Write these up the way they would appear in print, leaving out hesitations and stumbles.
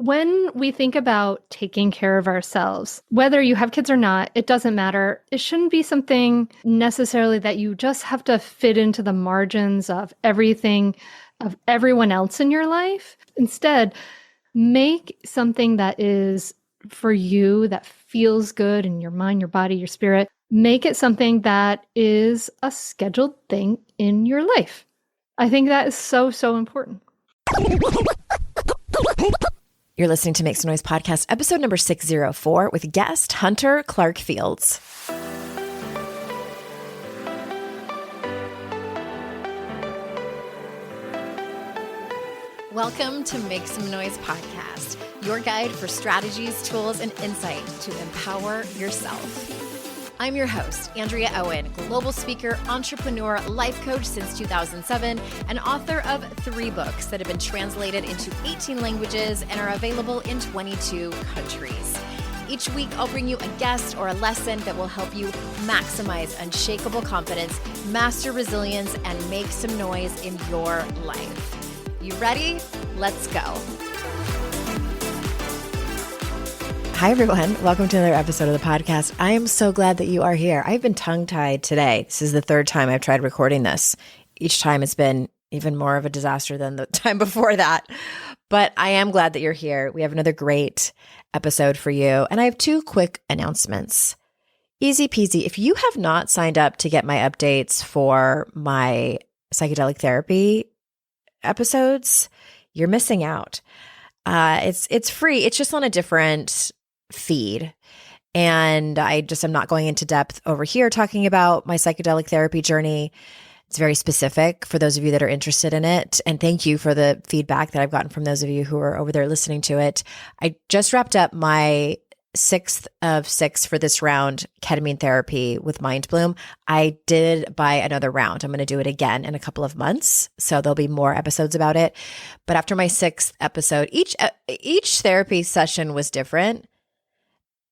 when we think about taking care of ourselves, whether you have kids or not, it doesn't matter. It shouldn't be something necessarily that you just have to fit into the margins of everything, of everyone else in your life. Instead, make something that is for you, that feels good in your mind, your body, your spirit. Make it something that is a scheduled thing in your life. I think that is so, so important. You're listening to Make Some Noise podcast, episode number 604 with guest Hunter Clarke-Fields. Welcome to Make Some Noise podcast, your guide for strategies, tools, and insight to empower yourself. I'm your host, Andrea Owen, global speaker, entrepreneur, life coach since 2007, and author of 3 books that have been translated into 18 languages and are available in 22 countries. Each week, I'll bring you a guest or a lesson that will help you maximize unshakable confidence, master resilience, and make some noise in your life. You ready? Let's go. Hi, everyone. Welcome to another episode of the podcast. I am so glad that you are here. I've been tongue-tied today. This is the 3rd time I've tried recording this. Each time it's been even more of a disaster than the time before that. But I am glad that you're here. We have another great episode for you. And I have 2 quick announcements. Easy peasy. If you have not signed up to get my updates for my psychedelic therapy episodes, you're missing out. It's free. It's just on a different feed. And I'm not going into depth over here talking about my psychedelic therapy journey. It's very specific for those of you that are interested in it. And thank you for the feedback that I've gotten from those of you who are over there listening to it. I just wrapped up my 6th of 6 for this round, ketamine therapy with Mind Bloom. I did buy another round. I'm going to do it again in a couple of months. So there'll be more episodes about it. But after my 6th episode, each therapy session was different.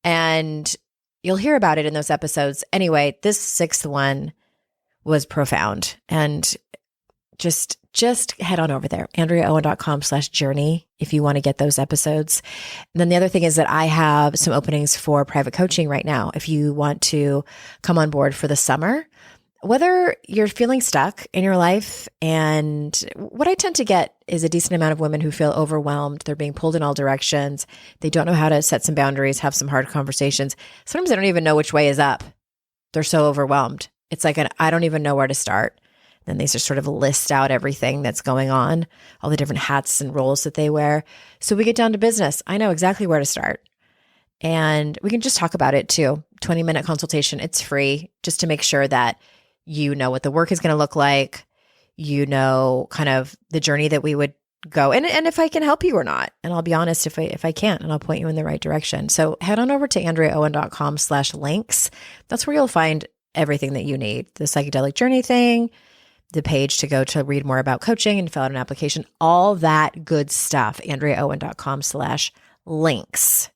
And you'll hear about it in those episodes. Anyway, this 6th one was profound. And just head on over there, andreaowen.com/journey if you want to get those episodes. And then the other thing is that I have some openings for private coaching right now. If you want to come on board for the summer, whether you're feeling stuck in your life, and what I tend to get is a decent amount of women who feel overwhelmed. They're being pulled in all directions. They don't know how to set some boundaries, have some hard conversations. Sometimes they don't even know which way is up. They're so overwhelmed. It's like I don't even know where to start. Then they just sort of list out everything that's going on, all the different hats and roles that they wear. So we get down to business. I know exactly where to start. And we can just talk about it too. 20-minute consultation. It's free, just to make sure that you know what the work is going to look like. You know, kind of the journey that we would go, and if I can help you or not. And I'll be honest if I can't, and I'll point you in the right direction. So head on over to andreaowen.com/links. That's where you'll find everything that you need. The psychedelic journey thing, the page to go to read more about coaching and fill out an application, all that good stuff. andreaowen.com/links.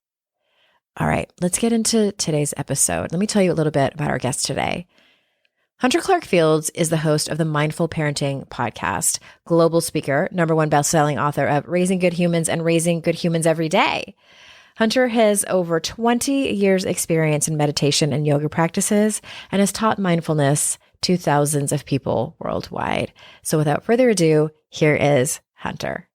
All right, let's get into today's episode. Let me tell you a little bit about our guest today. Hunter Clarke-Fields is the host of the Mindful Parenting podcast, global speaker, #1 bestselling author of Raising Good Humans and Raising Good Humans Every Day. Hunter has over 20 years experience in meditation and yoga practices and has taught mindfulness to thousands of people worldwide. So without further ado, here is Hunter.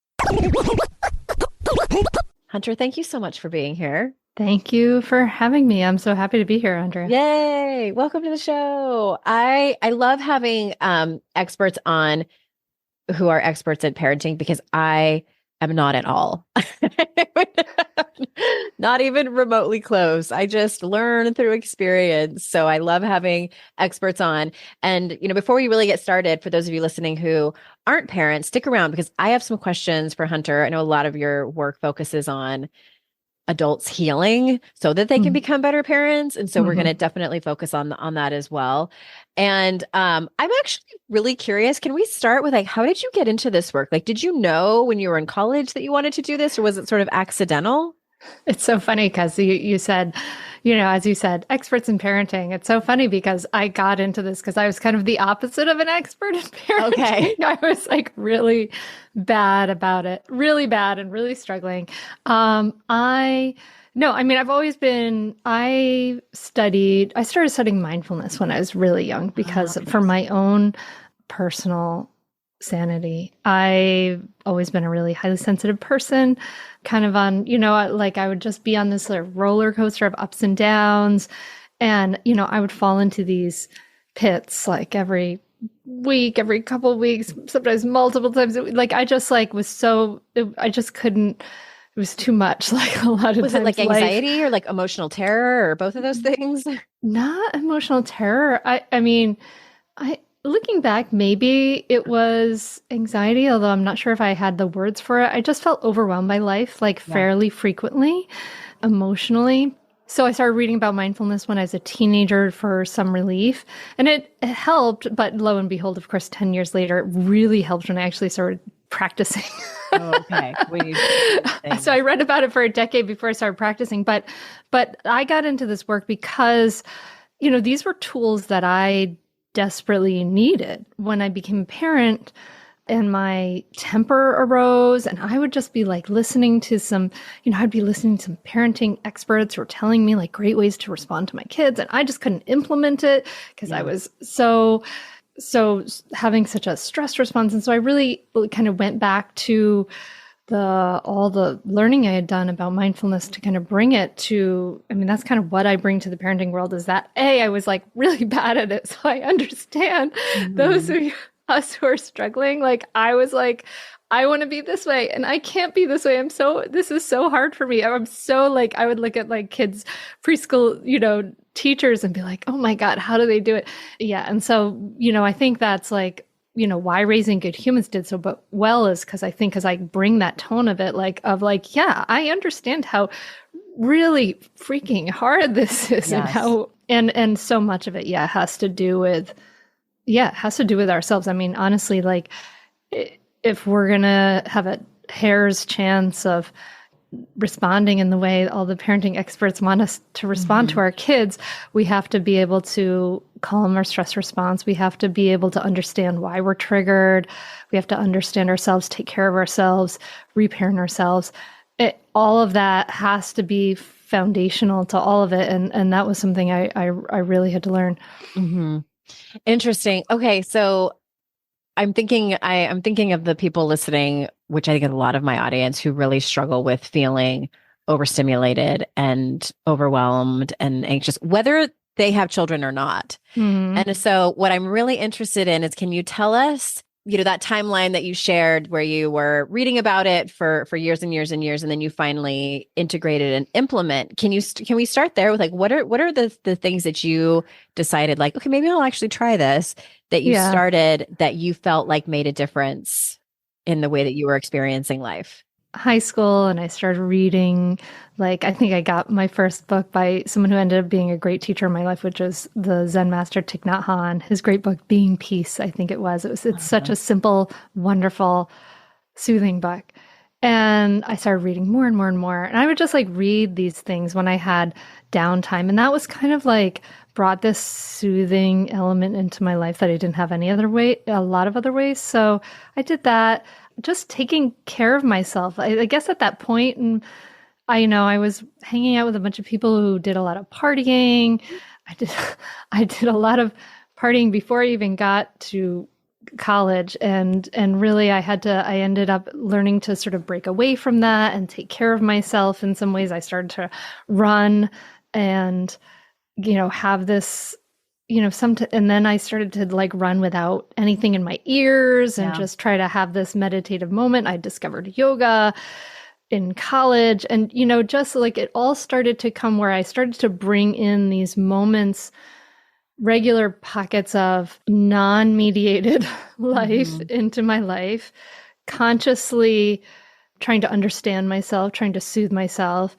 Hunter, thank you so much for being here. Thank you for having me. I'm so happy to be here, Andrea. Yay. Welcome to the show. I love having experts on who are experts at parenting, because I am not at all. Not even remotely close. I just learn through experience. So I love having experts on. And, before we really get started, for those of you listening who aren't parents, stick around, because I have some questions for Hunter. I know a lot of your work focuses on adults healing so that they can become better parents. And so we're going to definitely focus on that as well. And I'm actually really curious. Can we start with how did you get into this work? Did you know when you were in college that you wanted to do this, or was it sort of accidental? It's so funny because you said, as you said, experts in parenting. It's so funny because I got into this because I was kind of the opposite of an expert in parenting. Okay. I was like really bad about it, really bad and really struggling. No, I mean, I started studying mindfulness when I was really young because for my own personal sanity. I've always been a really highly sensitive person, kind of on, like I would just be on this like roller coaster of ups and downs. And, I would fall into these pits like every week, every couple of weeks, sometimes multiple times. Like I just like I just couldn't, it was too much. Like a lot of Was times. it like anxiety or like emotional terror or both of those things? Not emotional terror. I mean, looking back, maybe it was anxiety, although I'm not sure if I had the words for it. I just felt overwhelmed by life, like fairly frequently, emotionally. So I started reading about mindfulness when I was a teenager for some relief, and it helped. But lo and behold, of course, 10 years later, it really helped when I actually started practicing. Okay. So I read about it for a decade before I started practicing, but I got into this work because, these were tools that I desperately needed when I became a parent and my temper arose, and I would just be like listening to I'd be listening to some parenting experts who were telling me like great ways to respond to my kids, and I just couldn't implement it because I was so having such a stress response. And so I really kind of went back to all the learning I had done about mindfulness to kind of bring it to, that's kind of what I bring to the parenting world is that I was like really bad at it. So I understand those of us who are struggling. Like I was like, I want to be this way and I can't be this way. This is so hard for me. I'm so like, I would look at like kids, preschool, teachers and be like, oh my God, how do they do it? Yeah. And so, I think that's like, why Raising Good Humans did so but well is because I think I bring that tone of it, yeah, I understand how really freaking hard this is and how, and so much of it, has to do with ourselves. I mean, honestly, like if we're going to have a hair's chance of responding in the way all the parenting experts want us to respond to our kids, we have to be able to calm our stress response. We have to be able to understand why we're triggered. We have to understand ourselves, take care of ourselves, reparent ourselves. All of that has to be foundational to all of it. And that was something I really had to learn. Mm-hmm. Interesting. Okay. So I'm thinking of the people listening, which I think is a lot of my audience who really struggle with feeling overstimulated and overwhelmed and anxious, whether they have children or not. And so what I'm really interested in is, can you tell us, that timeline that you shared where you were reading about it for years and years and years, and then you finally integrated and implement. Can we start there with like, what are the things that you decided like, okay, maybe I'll actually try this, that you started that you felt like made a difference in the way that you were experiencing life? High school, and I started reading, like, I think I got my first book by someone who ended up being a great teacher in my life, which is the Zen master Thich Nhat Hanh. His great book, Being Peace, I think it was. It's such a simple, wonderful, soothing book. And I started reading more and more and more. And I would just like read these things when I had downtime. And that was kind of like brought this soothing element into my life that I didn't have a lot of other ways. So I did that, just taking care of myself. I guess at that point, and I was hanging out with a bunch of people who did a lot of partying. I did a lot of partying before I even got to college, and really I ended up learning to sort of break away from that and take care of myself. In some ways I started to run and have this and then I started to like run without anything in my ears and just try to have this meditative moment. I discovered yoga in college, and just like it all started to come where I started to bring in these moments, regular pockets of non-mediated life into my life, consciously trying to understand myself, trying to soothe myself.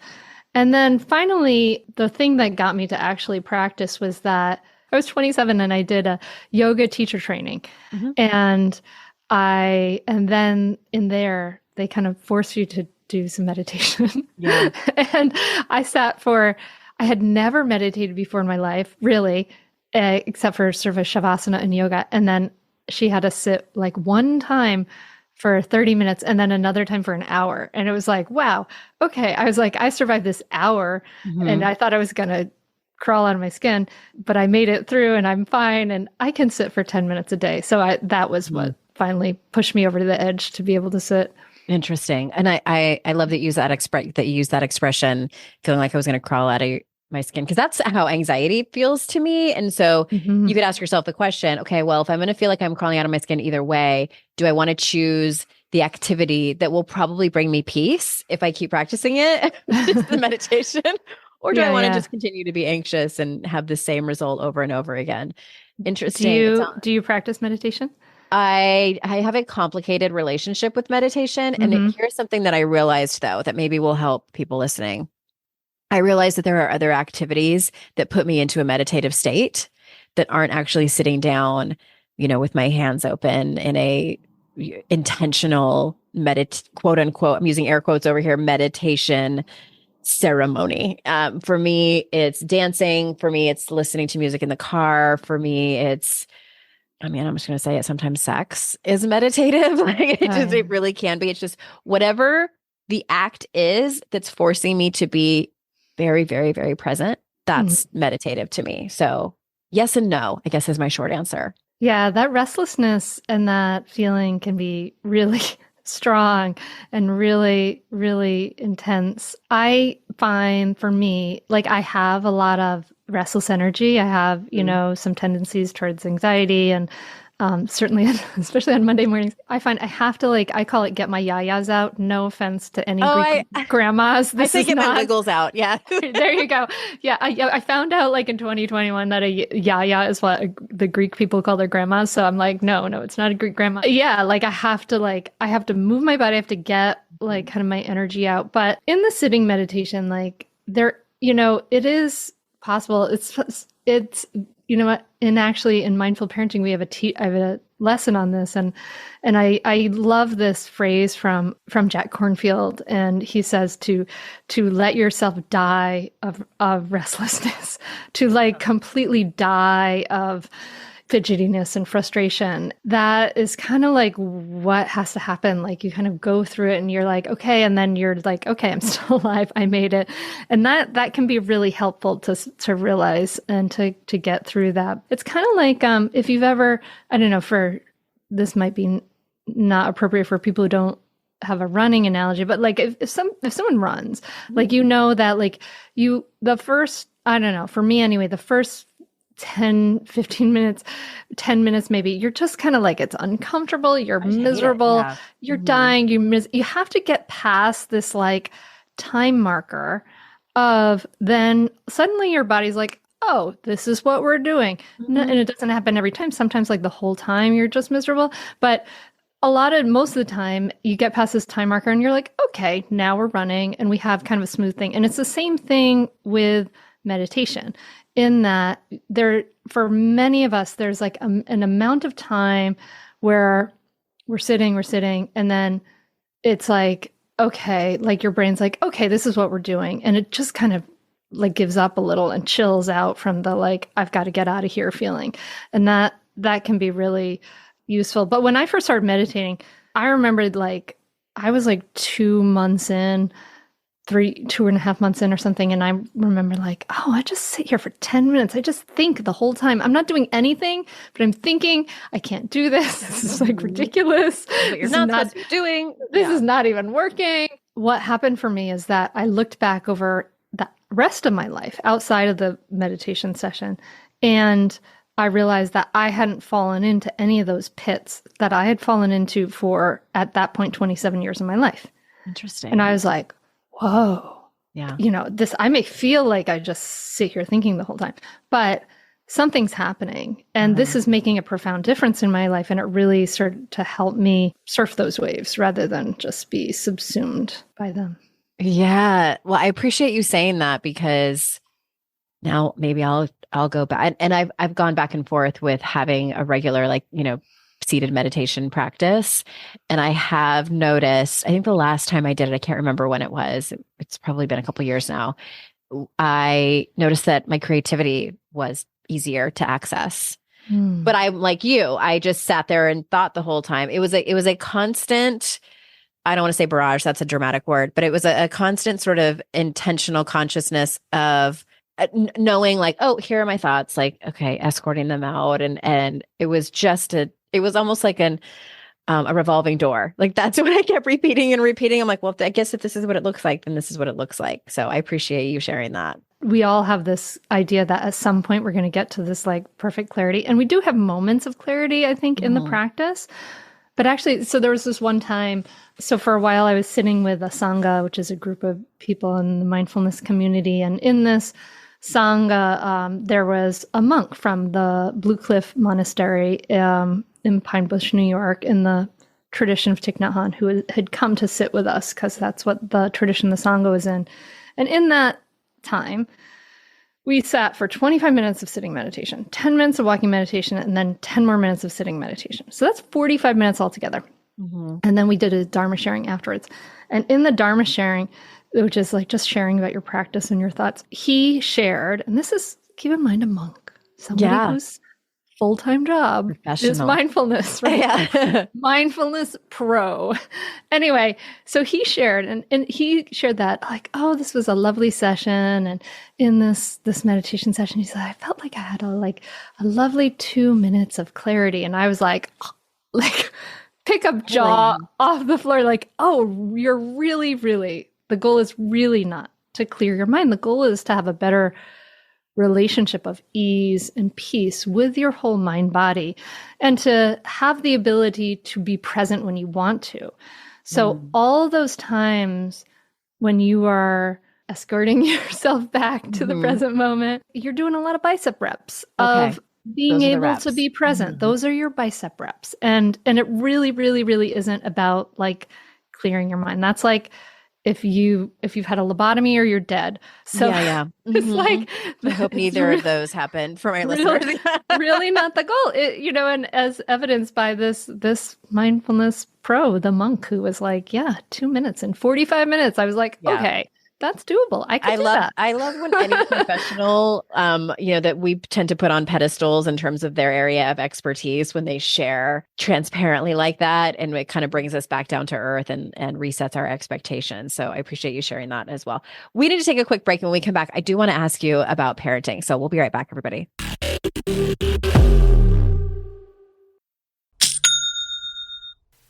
And then finally, the thing that got me to actually practice was that I was 27 and I did a yoga teacher training. And then in there, they kind of force you to do some meditation. Yeah. And I had never meditated before in my life, really, except for sort of a shavasana and yoga. And then she had us sit like one time for 30 minutes and then another time for an hour. And it was like, wow, okay. I was like, I survived this hour and I thought I was going to crawl out of my skin, but I made it through and I'm fine. And I can sit for 10 minutes a day. So that was what finally pushed me over to the edge to be able to sit. Interesting. And I love that you use that expression, feeling like I was going to crawl out of my skin, because that's how anxiety feels to me. And so you could ask yourself the question, okay, well, if I'm going to feel like I'm crawling out of my skin either way, do I want to choose the activity that will probably bring me peace if I keep practicing it, the meditation, or do I want to just continue to be anxious and have the same result over and over again? Interesting. Do you practice meditation? I have a complicated relationship with meditation. And here's something that I realized, though, that maybe will help people listening. I realized that there are other activities that put me into a meditative state that aren't actually sitting down, with my hands open in a intentional quote unquote, I'm using air quotes over here, meditation ceremony. For me, it's dancing. For me, it's listening to music in the car. For me, I'm just going to say it. Sometimes sex is meditative. Like it really can be. It's just whatever the act is that's forcing me to be very, very, very present. That's meditative to me. So yes and no, I guess, is my short answer. Yeah, that restlessness and that feeling can be really strong and really, really intense. I find for me, like I have a lot of restless energy. I have, some tendencies towards anxiety and certainly, especially on Monday mornings, I find I have to I call it get my yayas out. No offense to any Greek grandmas. I say get my wiggles out. Yeah. There you go. Yeah. I found out in 2021 that a yaya is what the Greek people call their grandmas. So I'm like, no, it's not a Greek grandma. Yeah. I have to move my body. I have to get kind of my energy out. But in the sitting meditation, it is possible. It's you know what? And actually, in mindful parenting, we have I have a lesson on this, and I love this phrase from Jack Cornfield, and he says to let yourself die of restlessness, to completely die of fidgetiness and frustration. That is kind of what has to happen. You kind of go through it and you're like, okay. And then you're like, okay, I'm still alive. I made it. And that can be really helpful to realize and to get through that. It's kind of if you've ever, I don't know, this might be not appropriate for people who don't have a running analogy, but if someone runs, that the first, I don't know, for me anyway, the first 10, 15 minutes, 10 minutes, maybe you're just kind of it's uncomfortable. You're miserable. You're dying. You have to get past this time marker of then suddenly your body's like, oh, this is what we're doing. And it doesn't happen every time. Sometimes the whole time you're just miserable, but most of the time you get past this time marker and you're like, okay, now we're running and we have kind of a smooth thing. And it's the same thing with meditation. In that for many of us, there's an amount of time where we're sitting, and then it's okay, your brain's okay, this is what we're doing. And it just kind of gives up a little and chills out from the I've got to get out of here feeling. And that can be really useful. But when I first started meditating, I remembered I was 2 months in, 2.5 months in or something. And I remember I just sit here for 10 minutes. I just think the whole time. I'm not doing anything, but I'm thinking, I can't do this. This is ridiculous. But you're not supposed to be doing. This is not even working. What happened for me is that I looked back over the rest of my life outside of the meditation session. And I realized that I hadn't fallen into any of those pits that I had fallen into for, at that point, 27 years of my life. Interesting. And I was like, whoa, yeah, I may feel like I just sit here thinking the whole time, but something's happening and this is making a profound difference in my life. And it really started to help me surf those waves rather than just be subsumed by them. Yeah. Well, I appreciate you saying that, because now maybe I'll go back, and I've gone back and forth with having a regular, seated meditation practice. And I have noticed, I think the last time I did it, I can't remember when it was. It's probably been a couple of years now. I noticed that my creativity was easier to access. But I'm like you, I just sat there and thought the whole time. It was a constant, I don't want to say barrage, that's a dramatic word, but it was a constant sort of intentional consciousness of knowing like, oh, here are my thoughts, like, okay, escorting them out. And it was just it was almost like a revolving door. Like that's what I kept repeating and repeating. I'm like, well, I guess if this is what it looks like, then this is what it looks like. So I appreciate you sharing that. We all have this idea that at some point we're going to get to this like perfect clarity. And we do have moments of clarity, I think, in the practice. But actually, so there was this one time, so for a while I was sitting with a Sangha, which is a group of people in the mindfulness community. And in this Sangha, there was a monk from the Blue Cliff Monastery in Pine Bush, New York, in the tradition of Thich Nhat Hanh, who had come to sit with us because that's what the tradition the Sangha was in. And in that time, we sat for 25 minutes of sitting meditation, 10 minutes of walking meditation, and then 10 more minutes of sitting meditation. So that's 45 minutes altogether. And then we did a Dharma sharing afterwards. And in the Dharma sharing, which is like just sharing about your practice and your thoughts, he shared, and this is, keep in mind, a monk, somebody whose full-time job is mindfulness, right? Yeah. Mindfulness pro. Anyway, so he shared, and he shared that like, oh, this was a lovely session. And in this meditation session, he said, I felt like I had a lovely 2 minutes of clarity. And I was like pick up jaw off the floor, like, oh, you're really, the goal is really not to clear your mind. The goal is to have a better relationship of ease and peace with your whole mind body, and to have the ability to be present when you want to. So all those times when you are escorting yourself back to the present moment, you're doing a lot of bicep reps of being able to be present. Those are your bicep reps. And it really, really, really isn't about like clearing your mind. That's like if you've had a lobotomy or you're dead. So it's like, I hope neither of those happen for my listeners. Really not the goal. And as evidenced by this mindfulness pro, the monk who was like, 2 minutes and 45 minutes. I was like, okay, that's doable. I could do that. I love when any professional, that we tend to put on pedestals in terms of their area of expertise, when they share transparently like that, and it kind of brings us back down to earth and resets our expectations. So I appreciate you sharing that as well. We need to take a quick break. When we come back, I do want to ask you about parenting. So we'll be right back, everybody.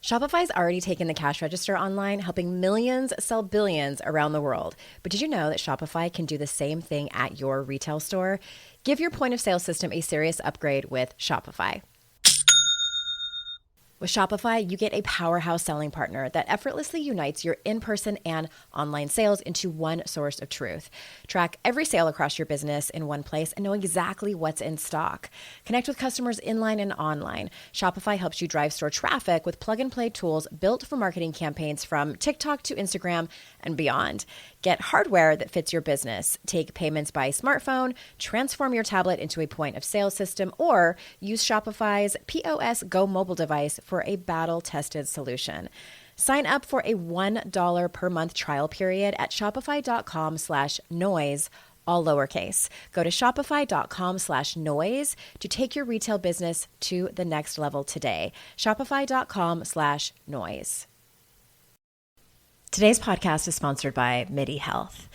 Shopify's already taken the cash register online, helping millions sell billions around the world. But did you know that Shopify can do the same thing at your retail store? Give your point of sale system a serious upgrade with Shopify. With Shopify, you get a powerhouse selling partner that effortlessly unites your in-person and online sales into one source of truth. Track every sale across your business in one place and know exactly what's in stock. Connect with customers inline and online. Shopify helps you drive store traffic with plug-and-play tools built for marketing campaigns from TikTok to Instagram and beyond. Get hardware that fits your business. Take payments by smartphone, transform your tablet into a point of sale system, or use Shopify's POS Go mobile device for a battle-tested solution. Sign up for a $1 per month trial period at shopify.com/noise, all lowercase. Go to shopify.com/noise to take your retail business to the next level today. Shopify.com/noise. Today's podcast is sponsored by MIDI Health.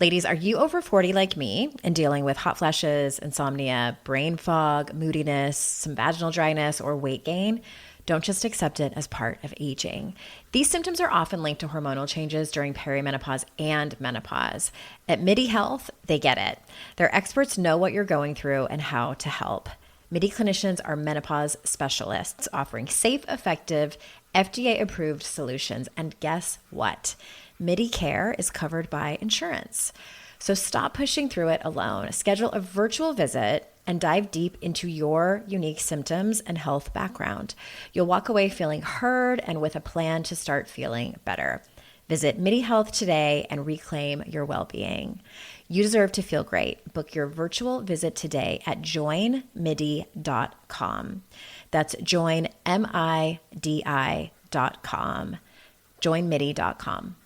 Ladies, are you over 40 like me and dealing with hot flashes, insomnia, brain fog, moodiness, some vaginal dryness, or weight gain? Don't just accept it as part of aging. These symptoms are often linked to hormonal changes during perimenopause and menopause. At MIDI Health, they get it. Their experts know what you're going through and how to help. MIDI clinicians are menopause specialists offering safe, effective, FDA-approved solutions. And guess what? MIDI care is covered by insurance. So stop pushing through it alone. Schedule a virtual visit and dive deep into your unique symptoms and health background. You'll walk away feeling heard and with a plan to start feeling better. Visit MIDI Health today and reclaim your well-being. You deserve to feel great. Book your virtual visit today at joinmidi.com. That's joinmidi.com. MIDI.com. Joinmidi.com.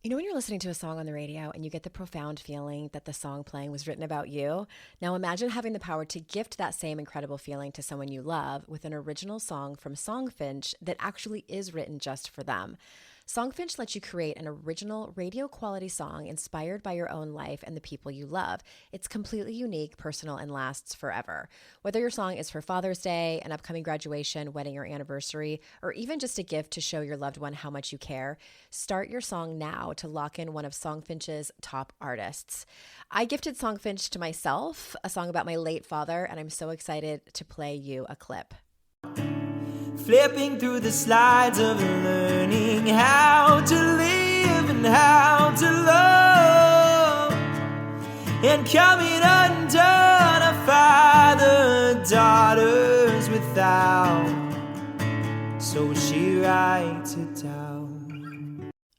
You know when you're listening to a song on the radio and you get the profound feeling that the song playing was written about you? Now imagine having the power to gift that same incredible feeling to someone you love with an original song from Songfinch that actually is written just for them. Songfinch lets you create an original radio quality song inspired by your own life and the people you love. It's completely unique, personal, and lasts forever. Whether your song is for Father's Day, an upcoming graduation, wedding, or anniversary, or even just a gift to show your loved one how much you care, start your song now to lock in one of Songfinch's top artists. I gifted Songfinch to myself, a song about my late father, and I'm so excited to play you a clip. Flipping through the slides of learning how to live and how to love, and coming undone, a father daughters without, so she writes it down.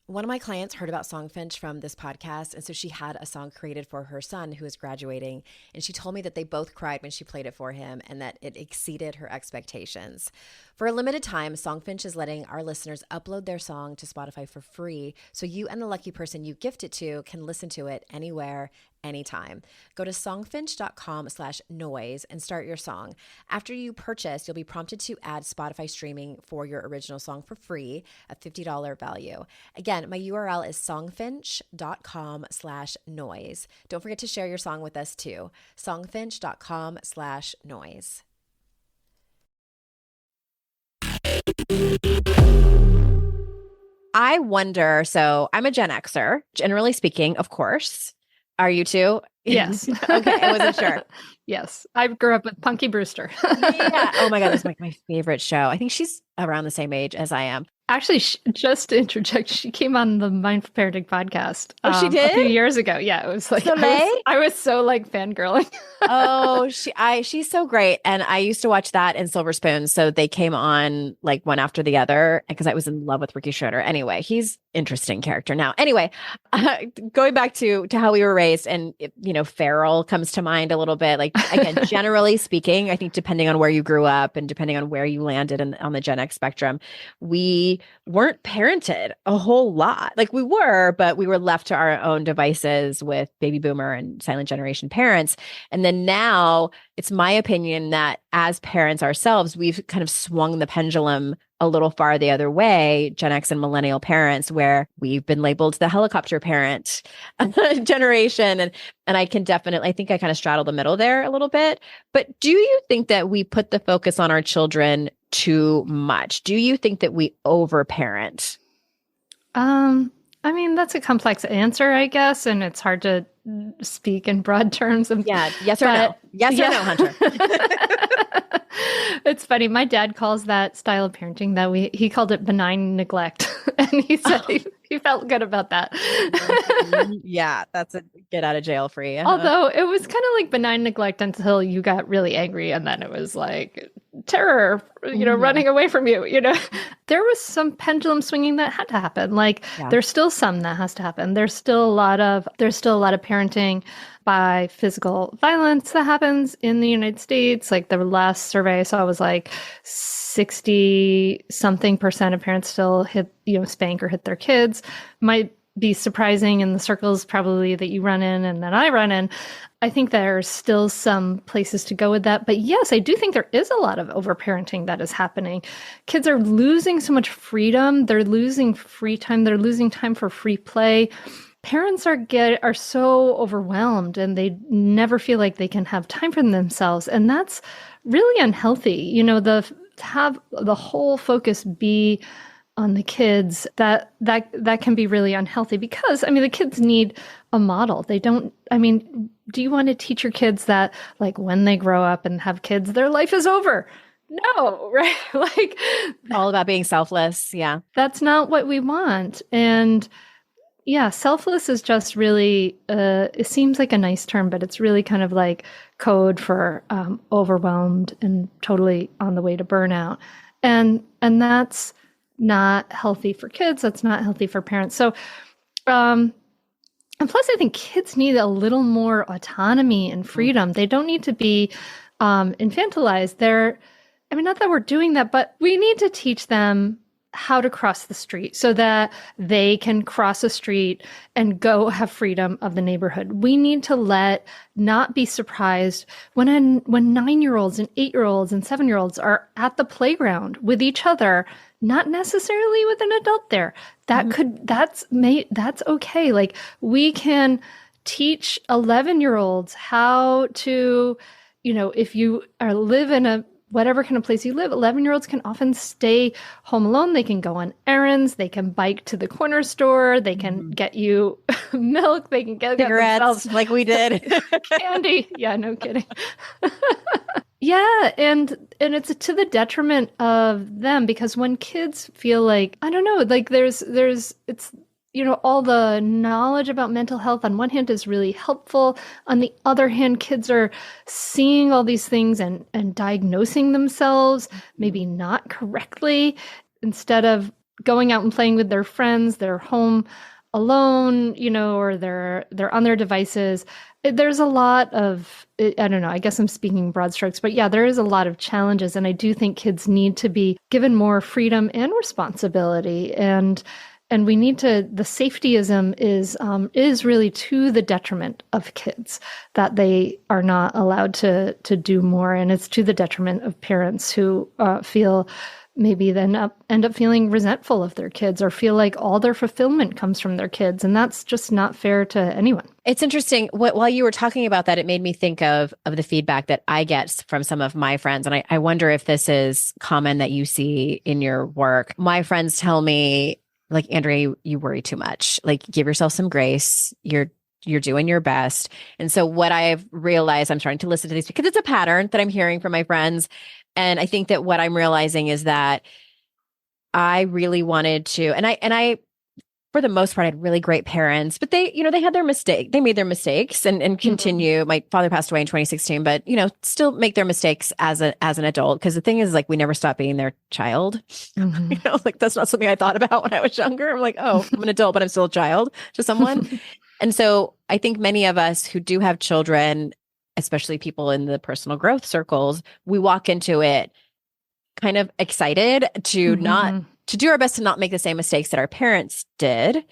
One of my clients heard about Songfinch from this podcast, and so she had a song created for her son who was graduating, and she told me that they both cried when she played it for him and that it exceeded her expectations. For a limited time, Songfinch is letting our listeners upload their song to Spotify for free, so you and the lucky person you gift it to can listen to it anywhere, anytime. Go to songfinch.com/noise and start your song. After you purchase, you'll be prompted to add Spotify streaming for your original song for free, a $50 value. Again, my URL is songfinch.com/noise. Don't forget to share your song with us too. songfinch.com/noise. I wonder, so I'm a Gen Xer, generally speaking, of course. Are you too? Yes. Okay, I wasn't sure. Yes. I grew up with Punky Brewster. Yeah. Oh my God, that's like my favorite show. I think she's around the same age as I am. Actually, just to interject, she came on the Mindful Parenting podcast. Oh, she did? A few years ago. Yeah, it was like Soleil? I was so like fangirling. Oh, she's so great. And I used to watch that and Silver Spoon. So they came on like one after the other because I was in love with Ricky Schroeder. Anyway, he's interesting character now. Anyway, going back to how we were raised, and feral comes to mind a little bit. Like again, generally speaking, I think depending on where you grew up and depending on where you landed on the Gen X spectrum, we weren't parented a whole lot. Like we were, but we were left to our own devices with baby boomer and silent generation parents. And then now it's my opinion that as parents ourselves, we've kind of swung the pendulum a little far the other way, Gen X and millennial parents, where we've been labeled the helicopter parent generation. And I think I kind of straddle the middle there a little bit. But do you think that we put the focus on our children too much? Do you think that we overparent? I mean, that's a complex answer, I guess, and it's hard to speak in broad terms. Yeah. Yes or no? Yes or no, Hunter? It's funny. My dad calls that style of parenting he called it benign neglect. And he said he felt good about that. Yeah, that's a get out of jail free. Although it was kind of like benign neglect until you got really angry, and then it was like terror, running away from you. There was some pendulum swinging that had to happen. There's still some that has to happen. There's still a lot of parenting by physical violence that happens in the United States. Like the last survey I saw was like 60-something% of parents still spank or hit their kids. Might be surprising in the circles probably that you run in and that I run in. I think there's still some places to go with that. But yes, I do think there is a lot of overparenting that is happening. Kids are losing so much freedom. They're losing free time. They're losing time for free play. Parents are so overwhelmed and they never feel like they can have time for themselves. And that's really unhealthy. To have the whole focus be on the kids, that can be really unhealthy because, the kids need a model. They don't, do you want to teach your kids that like when they grow up and have kids, their life is over? No, right? Like all about being selfless. Yeah. That's not what we want. And yeah, selfless is just really, it seems like a nice term, but it's really kind of like code for overwhelmed and totally on the way to burnout. And that's not healthy for kids. That's not healthy for parents. So, and plus I think kids need a little more autonomy and freedom. They don't need to be infantilized. I mean, not that we're doing that, but we need to teach them how to cross the street so that they can cross a street and go have freedom of the neighborhood. We need to not be surprised when 9-year-olds and 8-year-olds and 7-year-olds are at the playground with each other, not necessarily with an adult there. That's okay. Like, we can teach 11-year-olds how to, if you live in a whatever kind of place you live, 11-year-olds can often stay home alone. They can go on errands. They can bike to the corner store. They can get you milk. They can get cigarettes like we did. Candy. Yeah, no kidding. Yeah, and it's to the detriment of them, because when kids feel like, I don't know, like it's all the knowledge about mental health on one hand is really helpful. On the other hand, kids are seeing all these things and diagnosing themselves, maybe not correctly. Instead of going out and playing with their friends, they're home alone, or they're on their devices. There's a lot of, I don't know, I guess I'm speaking broad strokes, but yeah, there is a lot of challenges. And I do think kids need to be given more freedom and responsibility. And we need to, the safetyism is really to the detriment of kids, that they are not allowed to do more. And it's to the detriment of parents who feel maybe then end up feeling resentful of their kids, or feel like all their fulfillment comes from their kids. And that's just not fair to anyone. It's interesting. While you were talking about that, it made me think of the feedback that I get from some of my friends. And I wonder if this is common that you see in your work. My friends tell me, like, Andrea, you worry too much. Like, give yourself some grace. You're doing your best. And so what I've realized, I'm starting to listen to these because it's a pattern that I'm hearing from my friends. And I think that what I'm realizing is that I really wanted to, and I, for the most part, I had really great parents, but they had their mistake. They made their mistakes and continue. My father passed away in 2016, but, still make their mistakes as an adult. Cause the thing is, like, we never stop being their child. Like, that's not something I thought about when I was younger. I'm like, oh, I'm an adult, but I'm still a child to someone. And so I think many of us who do have children, especially people in the personal growth circles, we walk into it kind of excited to to do our best to not make the same mistakes that our parents did.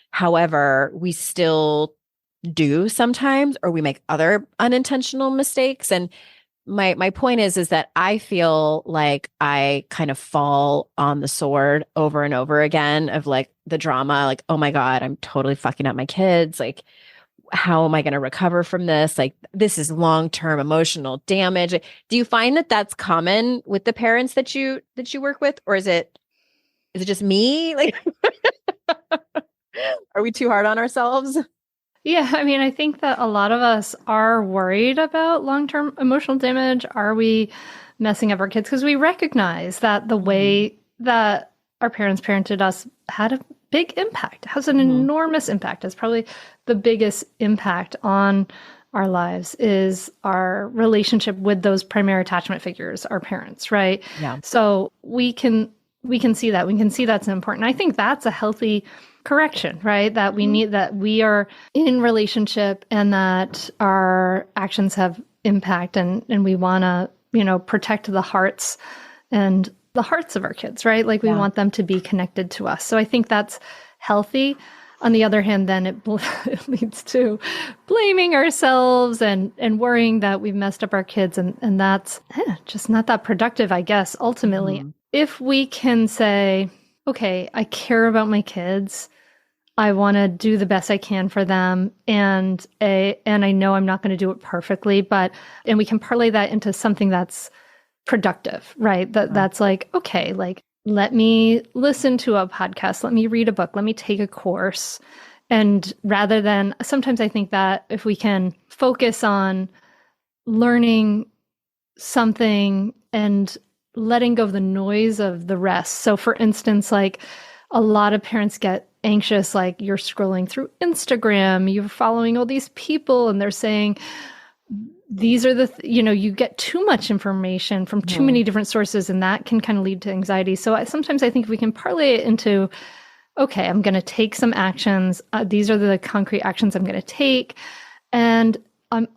However, we still do sometimes, or we make other unintentional mistakes. And my point is that I feel like I kind of fall on the sword over and over again of, like, the drama, like, oh my God, I'm totally fucking up my kids. Like, how am I going to recover from this? Like, this is long-term emotional damage. Do you find that that's common with the parents that you work with, or is it just me? Like, are we too hard on ourselves? Yeah, I mean, I think that a lot of us are worried about long-term emotional damage. Are we messing up our kids? Because we recognize that the way that our parents parented us had a big impact, has an enormous impact. It's probably the biggest impact on our lives is our relationship with those primary attachment figures, our parents, right? Yeah. So we can see that. We can see that's important. I think that's a healthy correction, right? That we need, that we are in relationship and that our actions have impact, and we want to, protect the hearts of our kids, right? Like, we want them to be connected to us. So I think that's healthy. On the other hand, then it leads to blaming ourselves and worrying that we've messed up our kids. And that's just not that productive, I guess, ultimately. If we can say, okay, I care about my kids, I want to do the best I can for them, and I know I'm not going to do it perfectly, and we can parlay that into something that's productive, right? That's like, okay, like, let me listen to a podcast, let me read a book, let me take a course. And rather than, sometimes I think that if we can focus on learning something and letting go of the noise of the rest. So for instance, like, a lot of parents get anxious, like, you're scrolling through Instagram, you're following all these people, and they're saying, these are you get too much information from too many different sources, and that can kind of lead to anxiety. So sometimes I think if we can parlay it into, okay, I'm going to take some actions. These are the concrete actions I'm going to take. And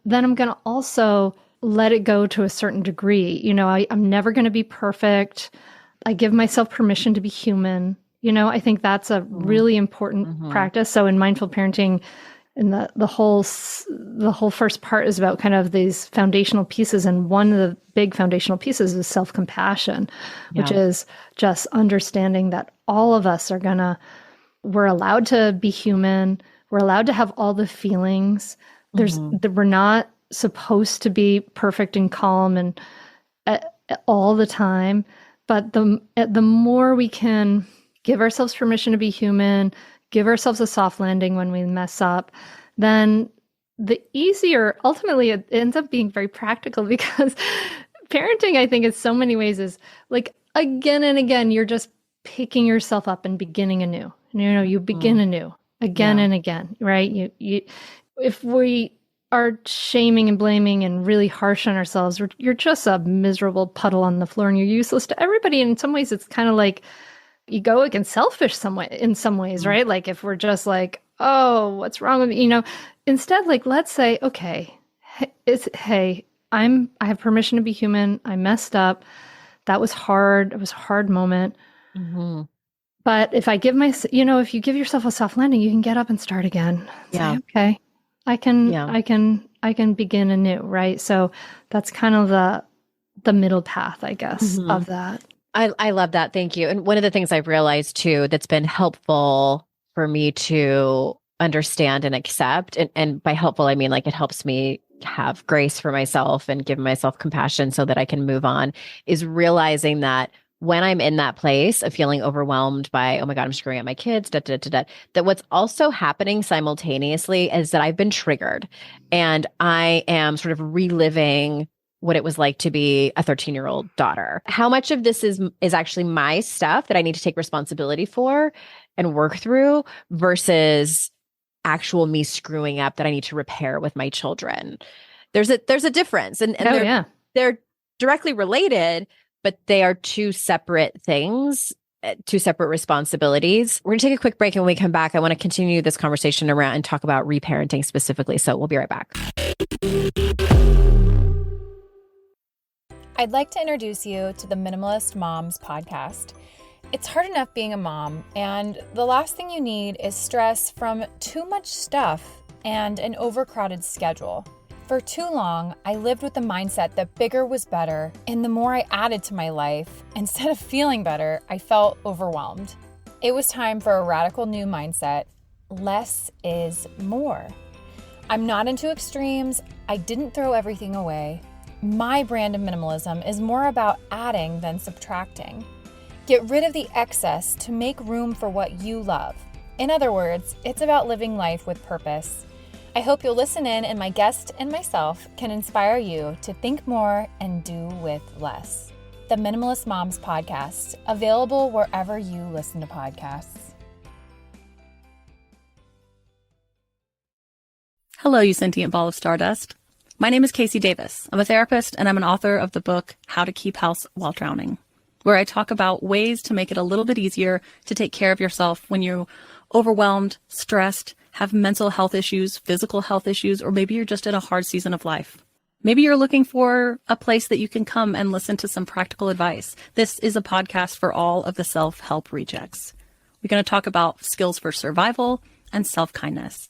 then I'm going to also let it go to a certain degree. I'm never going to be perfect. I give myself permission to be human. I think that's a really important practice. So in mindful parenting, and the whole first part is about kind of these foundational pieces. And one of the big foundational pieces is self-compassion, which is just understanding that all of us we're allowed to be human. We're allowed to have all the feelings. We're not supposed to be perfect and calm and all the time. But the more we can give ourselves permission to be human, give ourselves a soft landing when we mess up, then the easier, ultimately, it ends up being very practical, because parenting, I think, in so many ways is like, again and again, you're just picking yourself up and beginning anew. You begin anew again and again, right? If we are shaming and blaming and really harsh on ourselves, you're just a miserable puddle on the floor, and you're useless to everybody. And in some ways, it's kind of like egoic and selfish in some ways, right? Like if we're just like, oh, what's wrong with me? Instead, like, let's say, okay, hey, I have permission to be human. I messed up. That was hard. It was a hard moment. But if I if you give yourself a soft landing, you can get up and start again. Say, okay, I can begin anew, right? So that's kind of the middle path, I guess, of that. I love that. Thank you. And one of the things I've realized too, that's been helpful for me to understand and accept, and by helpful, I mean, like, it helps me have grace for myself and give myself compassion so that I can move on, is realizing that when I'm in that place of feeling overwhelmed by, oh my God, I'm screwing up my kids, that what's also happening simultaneously is that I've been triggered, and I am sort of reliving what it was like to be a 13-year-old daughter. How much of this is actually my stuff that I need to take responsibility for and work through, versus actual me screwing up that I need to repair with my children? There's a difference, and they're directly related, but they are two separate things, two separate responsibilities. We're going to take a quick break, and when we come back, I want to continue this conversation around and talk about reparenting specifically. So we'll be right back. I'd like to introduce you to the Minimalist Moms podcast. It's hard enough being a mom, and the last thing you need is stress from too much stuff and an overcrowded schedule. For too long, I lived with the mindset that bigger was better, and the more I added to my life, instead of feeling better, I felt overwhelmed. It was time for a radical new mindset. Less is more. I'm not into extremes. I didn't throw everything away. My brand of minimalism is more about adding than subtracting. Get rid of the excess to make room for what you love. In other words, it's about living life with purpose. I hope you'll listen in, and my guest and myself can inspire you to think more and do with less. The Minimalist Moms podcast, available wherever you listen to podcasts. Hello, you sentient ball of stardust. My name is Casey Davis. I'm a therapist, and I'm an author of the book, How to Keep House While Drowning, where I talk about ways to make it a little bit easier to take care of yourself when you're overwhelmed, stressed, have mental health issues, physical health issues, or maybe you're just in a hard season of life. Maybe you're looking for a place that you can come and listen to some practical advice. This is a podcast for all of the self-help rejects. We're going to talk about skills for survival and self-kindness.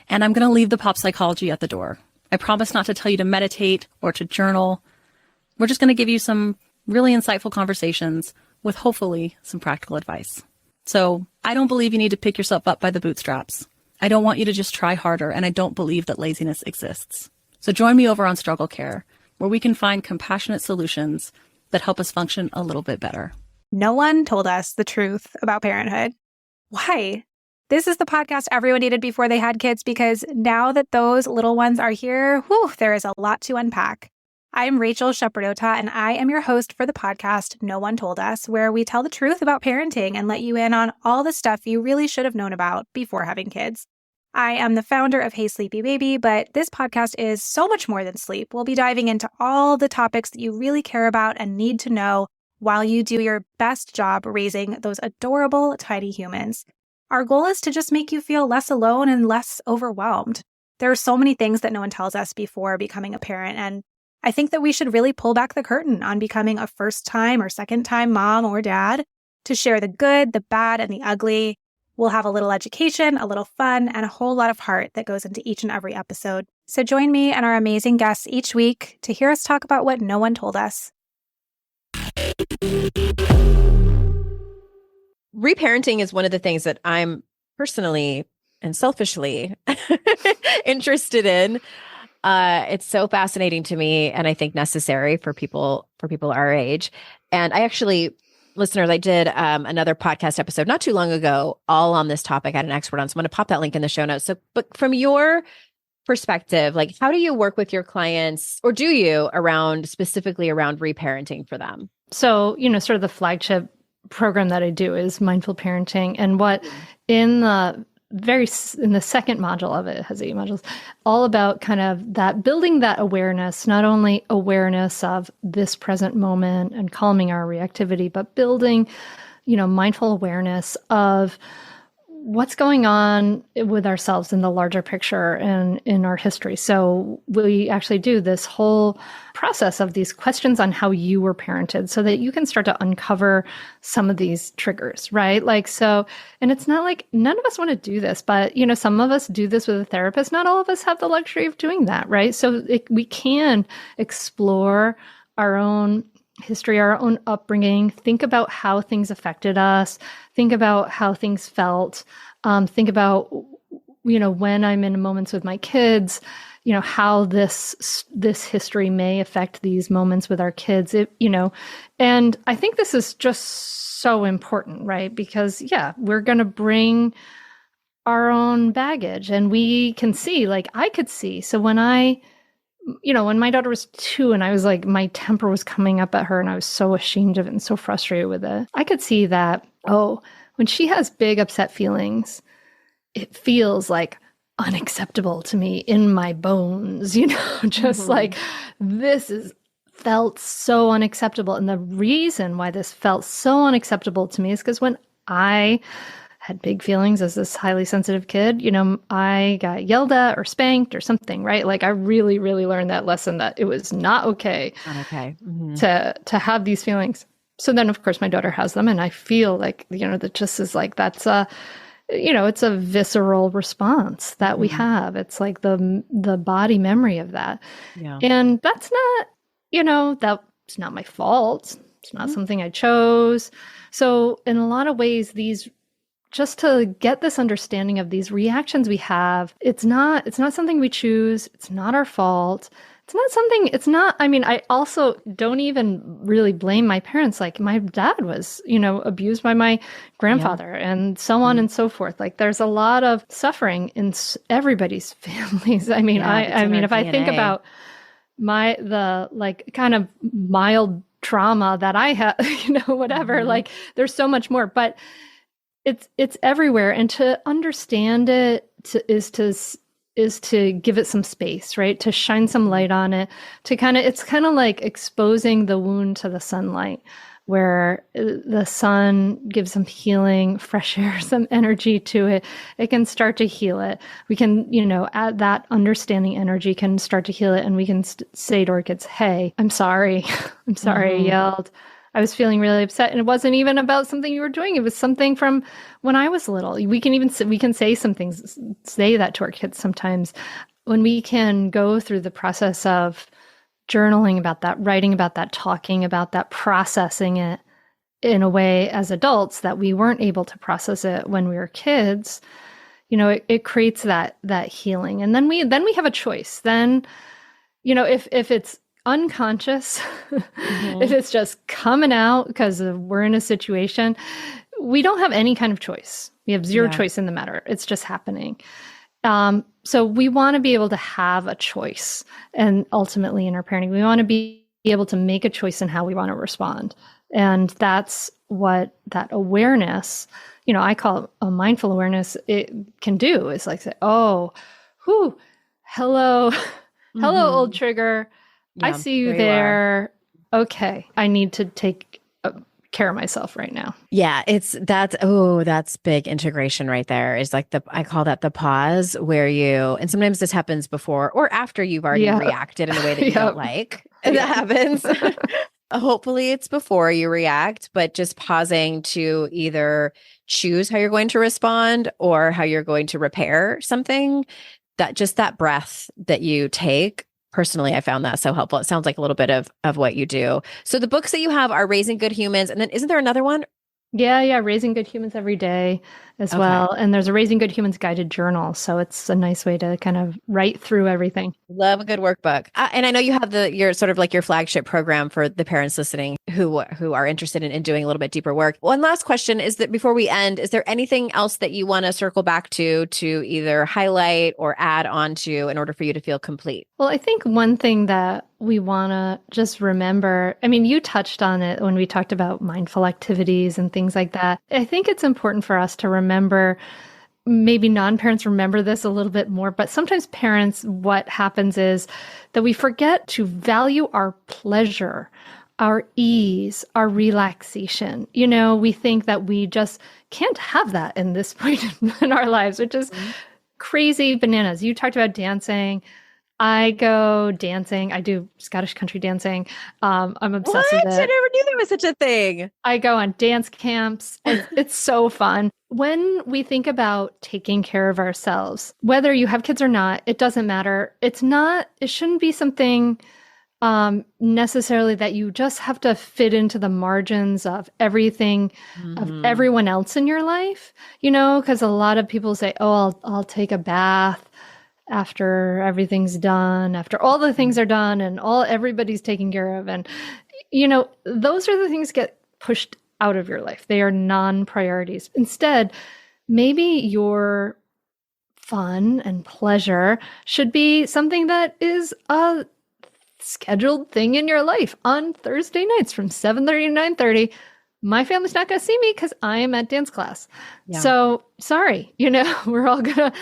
And I'm going to leave the pop psychology at the door. I promise not to tell you to meditate or to journal. We're just going to give you some really insightful conversations with hopefully some practical advice. So I don't believe you need to pick yourself up by the bootstraps. I don't want you to just try harder, and I don't believe that laziness exists. So join me over on Struggle Care, where we can find compassionate solutions that help us function a little bit better. No one told us the truth about parenthood. Why? This is the podcast everyone needed before they had kids, because now that those little ones are here, there is a lot to unpack. I'm Rachel Shepardota, and I am your host for the podcast No One Told Us, where we tell the truth about parenting and let you in on all the stuff you really should have known about before having kids. I am the founder of Hey Sleepy Baby, but this podcast is so much more than sleep. We'll be diving into all the topics that you really care about and need to know while you do your best job raising those adorable tiny humans. Our goal is to just make you feel less alone and less overwhelmed. There are so many things that no one tells us before becoming a parent, and I think that we should really pull back the curtain on becoming a first-time or second-time mom or dad to share the good, the bad, and the ugly. We'll have a little education, a little fun, and a whole lot of heart that goes into each and every episode. So join me and our amazing guests each week to hear us talk about what no one told us. Reparenting is one of the things that I'm personally and selfishly interested in. It's so fascinating to me, and I think necessary for people our age. And I actually, listeners, I did another podcast episode not too long ago, all on this topic. I had an expert on, so I'm going to pop that link in the show notes. So, but from your perspective, like, how do you work with your clients, or do you specifically around reparenting for them? So, sort of the flagship program that I do is mindful parenting, and what in the second module of it has 8 modules, all about kind of that building that awareness, not only awareness of this present moment and calming our reactivity, but building, mindful awareness of what's going on with ourselves in the larger picture and in our history. So we actually do this whole process of these questions on how you were parented so that you can start to uncover some of these triggers, right? And it's not like none of us want to do this, but, some of us do this with a therapist. Not all of us have the luxury of doing that, right? So we can explore our own history, our own upbringing, think about how things affected us, think about how things felt, think about, when I'm in moments with my kids, how this history may affect these moments with our kids, and I think this is just so important, right? Because we're going to bring our own baggage, and we can see, I could see. So when when my daughter was 2 and I was like, my temper was coming up at her and I was so ashamed of it and so frustrated with it, I could see that, when she has big upset feelings, it feels like unacceptable to me in my bones, just like this is felt so unacceptable. And the reason why this felt so unacceptable to me is because when I had big feelings as this highly sensitive kid, I got yelled at or spanked or something, right? I really, really learned that lesson that it was not okay, to have these feelings. So then, of course, my daughter has them, and I feel like, that just is like, that's it's a visceral response that we have. It's like the body memory of that. Yeah. And that's not, that's not my fault. It's not something I chose. So in a lot of ways, just to get this understanding of these reactions we have, it's not something we choose. It's not our fault. I also don't even really blame my parents. Like, my dad was, abused by my grandfather and so on and so forth. Like, there's a lot of suffering in everybody's families. I mean, if I think about the kind of mild trauma that I had, whatever, like, there's so much more, but it's everywhere. And to understand it is to give it some space, right? To shine some light on it, it's kind of like exposing the wound to the sunlight, where the sun gives some healing, fresh air, some energy to it. It can start to heal it. We can, add that understanding energy can start to heal it. And we can say to our kids, hey, I'm sorry. I'm sorry I yelled. I was feeling really upset, and it wasn't even about something you were doing. It was something from when I was little. We can say some things, say that to our kids sometimes. When we can go through the process of journaling about that, writing about that, talking about that, processing it in a way as adults that we weren't able to process it when we were kids, it creates that healing. And then we have a choice. Then, if it's unconscious, if it's just coming out because we're in a situation, we don't have any kind of choice. We have zero choice in the matter. It's just happening. So we want to be able to have a choice. And ultimately in our parenting, we want to be able to make a choice in how we want to respond. And that's what that awareness, I call it a mindful awareness, it can do. Is like say, hello, old trigger. I see you there. Okay. I need to take care of myself right now. Yeah. That's big integration right there, is like I call that the pause, where and sometimes this happens before or after you've already reacted in a way that you don't like. That happens. Hopefully it's before you react, but just pausing to either choose how you're going to respond or how you're going to repair something. That just that breath that you take. Personally, I found that so helpful. It sounds like a little bit of what you do. So the books that you have are Raising Good Humans. And then isn't there another one? Yeah, Raising Good Humans Every Day as well. And there's a Raising Good Humans guided journal. So it's a nice way to kind of write through everything. Love a good workbook. And I know you have your sort of like your flagship program for the parents listening who are interested in doing a little bit deeper work. One last question is that before we end, is there anything else that you want to circle back to either highlight or add on to in order for you to feel complete? Well, I think one thing that we want to just remember, I mean, you touched on it when we talked about mindful activities and things like that. I think it's important for us to remember, maybe non-parents remember this a little bit more, but sometimes parents, what happens is that we forget to value our pleasure, our ease, our relaxation. We think that we just can't have that in this point in our lives, which is crazy bananas. You talked about dancing. I go dancing. I do Scottish country dancing. I'm obsessed with it. I never knew there was such a thing. I go on dance camps. It's so fun. When we think about taking care of ourselves, whether you have kids or not, it doesn't matter. It shouldn't be something necessarily that you just have to fit into the margins of everything, of everyone else in your life, because a lot of people say, oh, I'll take a bath after everything's done, after all the things are done and everybody's taken care of. And, those are the things get pushed out of your life. They are non-priorities. Instead, maybe your fun and pleasure should be something that is a scheduled thing in your life. On Thursday nights from 7:30 to 9:30, my family's not going to see me because I am at dance class. Yeah. So sorry, we're all gonna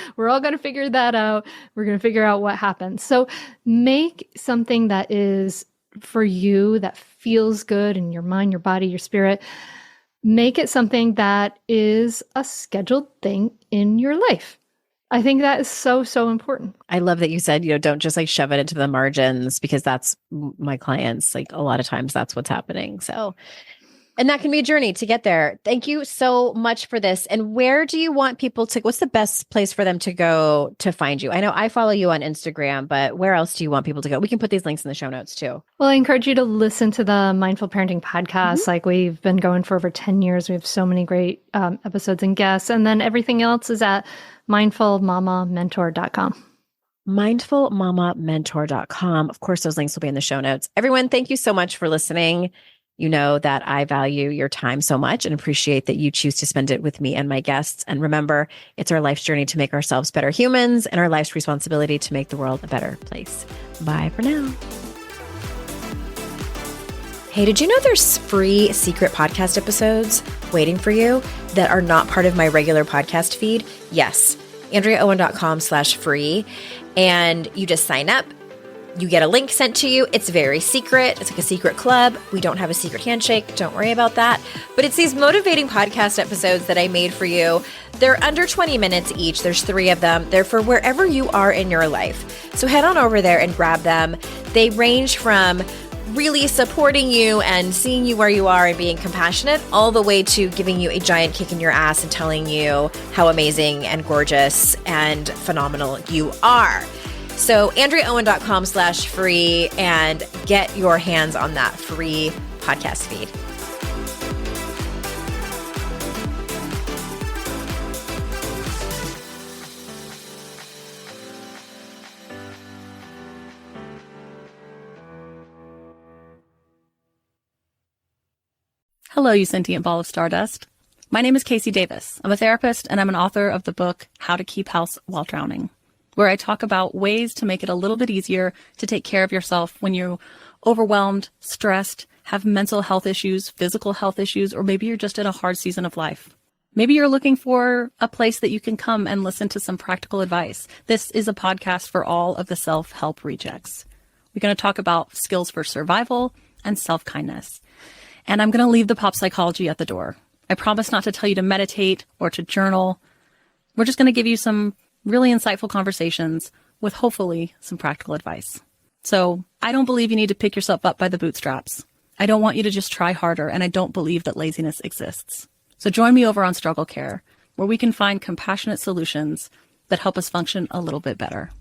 figure that out. We're gonna figure out what happens. So make something that is for you, that feels good in your mind, your body, your spirit. Make it something that is a scheduled thing in your life. I think that is so, so important. I love that you said, don't just like shove it into the margins, because that's my clients. Like a lot of times that's what's happening. So, and that can be a journey to get there. Thank you so much for this. And where do you want people to, what's the best place for them to go to find you? I know I follow you on Instagram, but where else do you want people to go? We can put these links in the show notes too. Well, I encourage you to listen to the Mindful Parenting podcast. Like we've been going for over 10 years. We have so many great episodes and guests. And then everything else is at mindfulmamamentor.com. mindfulmamamentor.com. Of course, those links will be in the show notes. Everyone, thank you so much for listening. You know that I value your time so much and appreciate that you choose to spend it with me and my guests. And remember, it's our life's journey to make ourselves better humans and our life's responsibility to make the world a better place. Bye for now. Hey, did you know there's free secret podcast episodes waiting for you that are not part of my regular podcast feed? Yes, AndreaOwen.com/free. And you just sign up. You get a link sent to you. It's very secret. It's like a secret club. We don't have a secret handshake. Don't worry about that. But it's these motivating podcast episodes that I made for you. They're under 20 minutes each. There's 3 of them. They're for wherever you are in your life. So head on over there and grab them. They range from really supporting you and seeing you where you are and being compassionate, all the way to giving you a giant kick in your ass and telling you how amazing and gorgeous and phenomenal you are. So AndreaOwen.com/free and get your hands on that free podcast feed. Hello, you sentient ball of stardust. My name is Casey Davis. I'm a therapist and I'm an author of the book, How to Keep House While Drowning, where I talk about ways to make it a little bit easier to take care of yourself when you're overwhelmed, stressed, have mental health issues, physical health issues, or maybe you're just in a hard season of life. Maybe you're looking for a place that you can come and listen to some practical advice. This is a podcast for all of the self-help rejects. We're going to talk about skills for survival and self-kindness. And I'm going to leave the pop psychology at the door. I promise not to tell you to meditate or to journal. We're just going to give you some really insightful conversations with hopefully some practical advice. So I don't believe you need to pick yourself up by the bootstraps. I don't want you to just try harder, and I don't believe that laziness exists. So join me over on Struggle Care, where we can find compassionate solutions that help us function a little bit better.